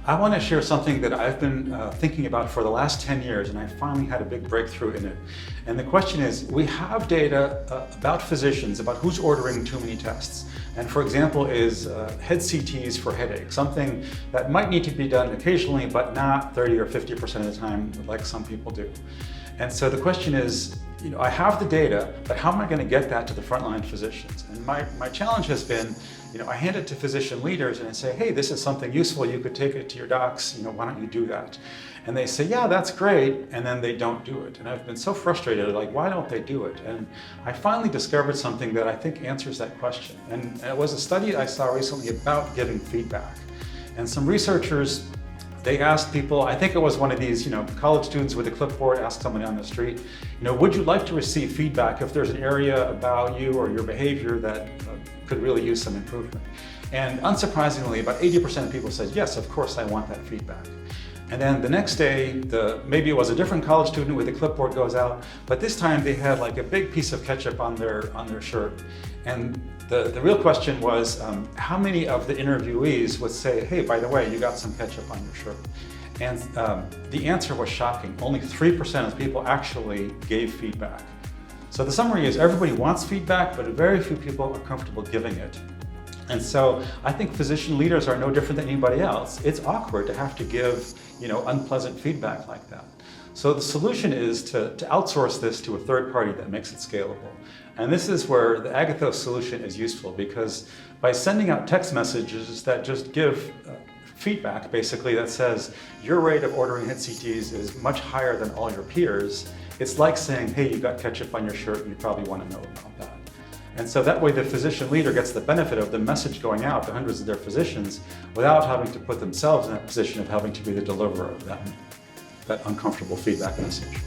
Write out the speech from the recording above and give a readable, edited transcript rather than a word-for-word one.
I want to share something that I've been thinking about for the last 10 years, and I finally had a big breakthrough in it. And the question is, we have data about physicians, about who's ordering too many tests. And for example, is head CTs for headache, something that might need to be done occasionally, but not 30 or 50% of the time, like some people do. And so the question is, I have the data, but how am I going to get that to the frontline physicians? And my challenge has been, I hand it to physician leaders and I say, hey, this is something useful, you could take it to your docs, why don't you do that? And they say, yeah, that's great, and then they don't do it. And I've been so frustrated, like, why don't they do it? And I finally discovered something that I think answers that question. And it was a study I saw recently about giving feedback. And some researchers, they asked people, I think it was one of these, college students with a clipboard asked someone on the street, would you like to receive feedback if there's an area about you or your behavior that could really use some improvement? And unsurprisingly, about 80% of people said, yes, of course I want that feedback. And then the next day, maybe it was a different college student with a clipboard goes out, but this time they had like a big piece of ketchup on their shirt. And the real question was, how many of the interviewees would say, hey, by the way, you got some ketchup on your shirt? And the answer was shocking. Only 3% of people actually gave feedback. So the summary is everybody wants feedback, but very few people are comfortable giving it. And so I think physician leaders are no different than anybody else. It's awkward to have to give, unpleasant feedback like that. So the solution is to outsource this to a third party that makes it scalable. And this is where the Agathos solution is useful, because by sending out text messages that just give feedback, basically, that says your rate of ordering head CTs is much higher than all your peers, it's like saying, hey, you got ketchup on your shirt and you probably want to know about that. And so that way the physician leader gets the benefit of the message going out to hundreds of their physicians without having to put themselves in that position of having to be the deliverer of that uncomfortable feedback message.